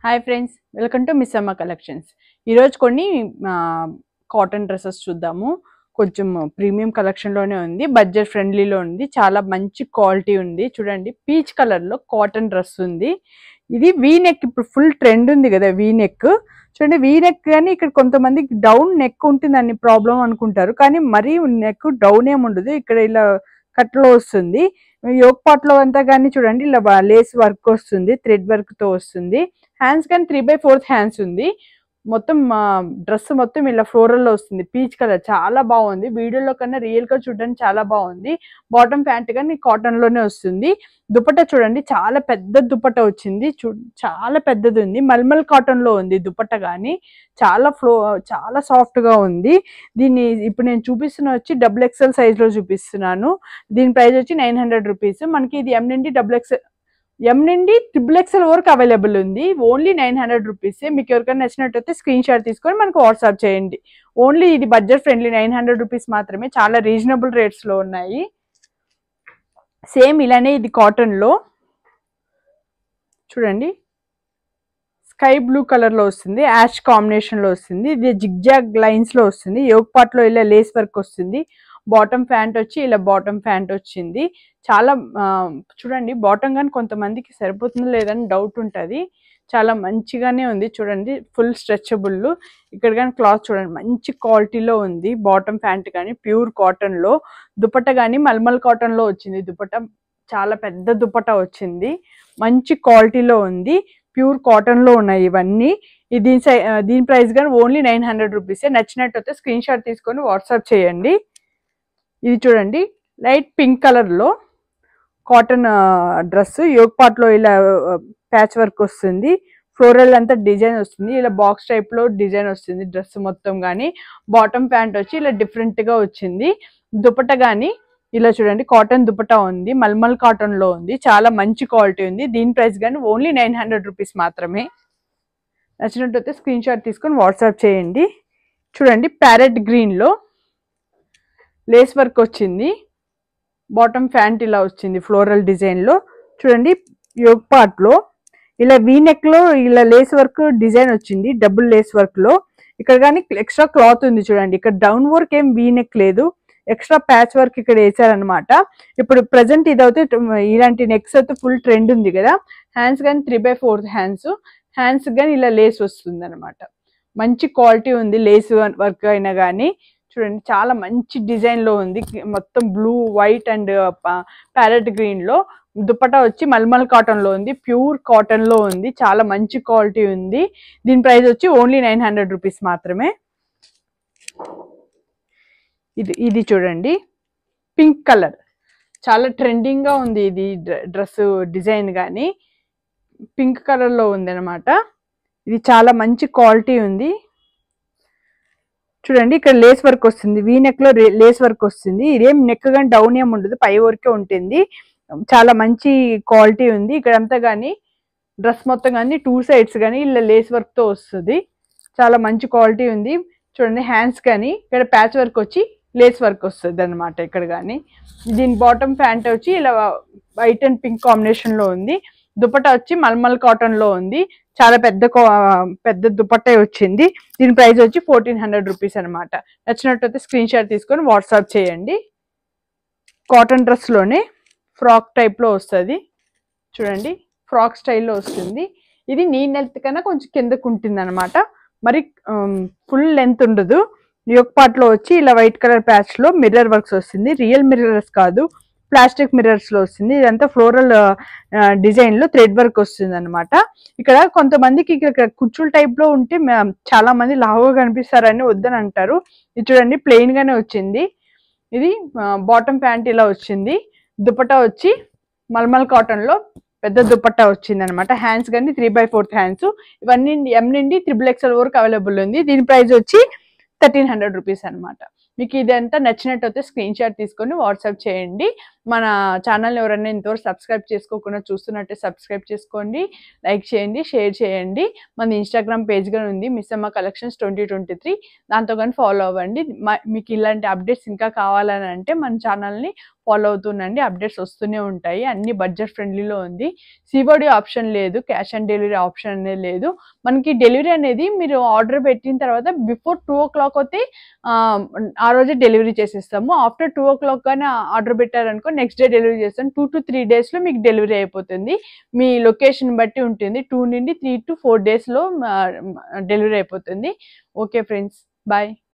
Hi friends, welcome to miss అమ్మ collections. ఈరోజు కొన్ని కాటన్ డ్రెస్సెస్ చూద్దాము. కొంచెం ప్రీమియం కలెక్షన్లోనే ఉంది, బడ్జెట్ ఫ్రెండ్లీలో ఉంది, చాలా మంచి క్వాలిటీ ఉంది. చూడండి, పీచ్ కలర్లో కాటన్ డ్రెస్ ఉంది. ఇది వీ నెక్, ఇప్పుడు ఫుల్ ట్రెండ్ ఉంది కదా వీ నెక్. చూడండి, వీ నెక్ కానీ ఇక్కడ కొంతమందికి డౌన్ నెక్ ఉంటుందని ప్రాబ్లం అనుకుంటారు, కానీ మరీ నెక్ డౌన్ ఏమి ఉండదు. ఇక్కడ ఇలా కట్లో వస్తుంది. యోక్ పార్ట్ లో అంతా కానీ చూడండి, ఇలా లేస్ వర్క్ వస్తుంది, థ్రెడ్ వర్క్ తో వస్తుంది. హ్యాండ్స్ కానీ 3/4 హ్యాండ్స్ ఉంది. మొత్తం డ్రెస్ మొత్తం ఇలా ఫ్లోరల్ లో వస్తుంది. పీచ్ కలర్ చాలా బాగుంది. వీడియోలో కన్నా రియల్ గా చూడడానికి చాలా బాగుంది. బాటమ్ ప్యాంట్ కానీ కాటన్ లోనే వస్తుంది. దుపట్టా చూడండి, చాలా పెద్ద దుపట్టా వచ్చింది. చాలా పెద్దది ఉంది. మల్మల్ కాటన్ లో ఉంది దుపట్టా కానీ, చాలా సాఫ్ట్ గా ఉంది. దీన్ని ఇప్పుడు నేను చూపిస్తున్న వచ్చి XXL సైజ్ లో చూపిస్తున్నాను. దీని ప్రైస్ వచ్చి 900 రూపీస్. మనకి ఇది ఎం నుండి XXL వరకు అవైలబుల్ ఉంది. Only 900 rupees. మీకు ఎవరికైనా నచ్చినట్టయితే స్క్రీన్ షాట్ తీసుకొని మనకు వాట్సాప్ చేయండి. ఓన్లీ ఇది బడ్జెట్ ఫ్రెండ్లీ, 900 రూపీస్ మాత్రమే. చాలా రీజనబుల్ రేట్స్ లో ఉన్నాయి. సేమ్ ఇలానే ఇది కాటన్ లో చూడండి, స్కై బ్లూ కలర్ లో వస్తుంది, యాష్ కాంబినేషన్ లో వస్తుంది. ఇది జిగ్జాగ్ లైన్స్ లో వస్తుంది. యోక్ పార్ట్ లో ఇలా లేస్ వర్క్ వస్తుంది. బాటమ్ ప్యాంట్ వచ్చి ఇలా బాటమ్ ప్యాంట్ వచ్చింది. చాలా చూడండి, బాటమ్ కానీ కొంతమందికి సరిపోతుందో లేదని డౌట్ ఉంటుంది. చాలా మంచిగానే ఉంది. చూడండి, ఫుల్ స్ట్రెచబుల్. ఇక్కడ కానీ క్లాత్ చూడండి, మంచి క్వాలిటీలో ఉంది. బాటమ్ ప్యాంట్ కానీ ప్యూర్ కాటన్ లో, దుపట్టా కానీ మల్మల్ కాటన్ లో వచ్చింది. దుపట్టా చాలా పెద్ద దుపట్టా వచ్చింది, మంచి క్వాలిటీలో ఉంది. ప్యూర్ కాటన్ లో ఉన్నాయి ఇవన్నీ. దీని ప్రైస్ కానీ ఓన్లీ 900 రూపీస్. నచ్చినట్టయితే స్క్రీన్ షాట్ తీసుకొని వాట్సాప్ చేయండి. ఇది చూడండి, లైట్ పింక్ కలర్ లో కాటన్ డ్రెస్. యోక్ పార్ట్ లో ఇలా ప్యాచ్ వర్క్ వస్తుంది. ఫ్లోరల్ అంతా డిజైన్ వస్తుంది. ఇలా బాక్స్ టైప్ లో డిజైన్ వస్తుంది డ్రెస్ మొత్తం. కానీ బాటమ్ ప్యాంట్ వచ్చి ఇలా డిఫరెంట్ గా వచ్చింది. దుపట్టా కానీ ఇలా చూడండి, కాటన్ దుపట్టా ఉంది, మల్మల్ కాటన్ లో ఉంది. చాలా మంచి క్వాలిటీ ఉంది. దీని ప్రైస్ కానీ ఓన్లీ 900 రూపీస్ మాత్రమే. నచ్చినట్టయితే స్క్రీన్ షాట్ తీసుకొని వాట్సాప్ చేయండి. చూడండి, ప్యారెట్ గ్రీన్ లో లేస్ వర్క్ వచ్చింది. బాటమ్ ప్యాంట్ ఇలా వచ్చింది ఫ్లోరల్ డిజైన్ లో. చూడండి, యోక్ పార్ట్ లో ఇలా వీ నెక్ లో ఇలా లేస్ వర్క్ డిజైన్ వచ్చింది, డబుల్ లేస్ వర్క్ లో. ఇక్కడ కానీ ఎక్స్ట్రా క్లాత్ ఉంది. చూడండి, ఇక్కడ డౌన్ వర్క్ ఏం వీ నెక్ లేదు, ఎక్స్ట్రా ప్యాచ్ వర్క్ ఇక్కడ వేసారనమాట. ఇప్పుడు ప్రజెంట్ ఇదైతే ఇలాంటి నెక్స్ అయితే ఫుల్ ట్రెండ్ ఉంది కదా. హ్యాండ్స్ కానీ 3/4 హ్యాండ్స్ కానీ ఇలా లేస్ వస్తుంది అనమాట. మంచి క్వాలిటీ ఉంది. లేస్ వర్క్ అయినా కానీ చూడండి, చాలా మంచి డిజైన్ లో ఉంది. మొత్తం blue, white and parrot green లో. దుపట్టా వచ్చి మల్మల్ కాటన్ లో ఉంది, ప్యూర్ కాటన్ లో ఉంది. చాలా మంచి క్వాలిటీ ఉంది. దీని ప్రైస్ వచ్చి ఓన్లీ 900 రూపీస్ మాత్రమే. ఇది చూడండి, పింక్ కలర్, చాలా ట్రెండింగ్ గా ఉంది. ఇది డ్రెస్ డిజైన్ కానీ పింక్ కలర్ లో ఉంది అనమాట. ఇది చాలా మంచి క్వాలిటీ ఉంది. చూడండి, ఇక్కడ లేస్ వర్క్ వస్తుంది. వీ నెక్ లో లేస్ వర్క్ వస్తుంది. ఇదేం నెక్ కానీ డౌన్ ఏమి ఉండదు, పై వరకే ఉంటుంది. చాలా మంచి క్వాలిటీ ఉంది. ఇక్కడంతా కానీ డ్రెస్ మొత్తం కానీ 2 సైడ్స్ కానీ ఇలా లేస్ వర్క్ తో వస్తుంది. చాలా మంచి క్వాలిటీ ఉంది. చూడండి, హ్యాండ్స్ కానీ ఇక్కడ ప్యాచ్ వర్క్ వచ్చి లేస్ వర్క్ వస్తుంది అనమాట. ఇక్కడ కానీ దీని బాటమ్ ప్యాంట్ వచ్చి ఇలా వైట్ అండ్ పింక్ కాంబినేషన్ లో ఉంది. దుపట్టా వచ్చి మల్మల్ కాటన్ లో ఉంది. చాలా పెద్ద దుపట్టా వచ్చింది. దీని ప్రైస్ వచ్చి 1400 రూపీస్ అనమాట. నచ్చినట్టయితే స్క్రీన్ షాట్ తీసుకొని వాట్సాప్ చేయండి. కాటన్ డ్రెస్ లోనే ఫ్రాక్ టైప్ లో వస్తుంది. చూడండి, ఫ్రాక్ స్టైల్లో వస్తుంది. ఇది నీ లెంత్ కన్నా కొంచెం కిందకు ఉంటుంది అనమాట, మరి ఫుల్ లెంత్ ఉండదు. యోక్ పార్ట్ లో వచ్చి ఇలా వైట్ కలర్ ప్యాచ్ లో మిర్రర్ వర్క్స్ వస్తుంది. రియల్ మిర్రర్స్ కాదు, ప్లాస్టిక్ మిర్రర్స్ లో వస్తుంది. ఇదంతా ఫ్లోరల్ డిజైన్ లో థ్రెడ్ వర్క్ వస్తుంది అనమాట. ఇక్కడ కొంతమందికి ఇక్కడ కుచ్చుల టైప్ లో ఉంటే చాలా మంది లావుగా కనిపిస్తారని వద్దని అంటారు. ఇది చూడండి, ప్లెయిన్ గానే వచ్చింది. ఇది బాటమ్ ప్యాంట్ ఇలా వచ్చింది. దుపట్టా వచ్చి మల్మల్ కాటన్ లో పెద్ద దుపట్టా వచ్చింది అనమాట. హ్యాండ్స్ కానీ 3/4 హ్యాండ్స్. ఇవన్నీ ఎం నుండి XXL వరకు అవైలబుల్ ఉంది. దీని ప్రైస్ వచ్చి 1300 రూపీస్ అనమాట. మీకు ఇదంతా నచ్చినట్టయితే స్క్రీన్ షాట్ తీసుకొని వాట్సాప్ చేయండి. మన ఛానల్ ఎవరైనా ఇంతవరకు సబ్స్క్రైబ్ చేసుకోకుండా చూస్తున్నట్టే సబ్స్క్రైబ్ చేసుకోండి, లైక్ చేయండి, షేర్ చేయండి. మన ఇన్స్టాగ్రామ్ పేజ్ కూడా ఉంది, మిస్సమ్మ కలెక్షన్స్ 2023. దాంతో కానీ ఫాలో అవ్వండి. మీకు ఇలాంటి అప్డేట్స్ ఇంకా కావాలని అంటే మన ఛానల్ని ఫాలో అవుతుండండి. అప్డేట్స్ వస్తూనే ఉంటాయి. అన్ని బడ్జెట్ ఫ్రెండ్లీలో ఉంది. సిఓడి ఆప్షన్ లేదు, క్యాష్ ఆన్ డెలివరీ ఆప్షన్ అనేది లేదు. మనకి డెలివరీ అనేది మీరు ఆర్డర్ పెట్టిన తర్వాత బిఫోర్ 2 o'clock అయితే ఆ రోజే డెలివరీ చేసేస్తాము. ఆఫ్టర్ 2 o'clock కానీ ఆర్డర్ పెట్టారనుకో నెక్స్ట్ డే డెలివరీ చేస్తాం. 2 to 3 daysలో మీకు డెలివరీ అయిపోతుంది. మీ లొకేషన్ బట్టి ఉంటుంది. 2 నుండి 3 to 4 daysలో డెలివరీ అయిపోతుంది. Okay friends, bye.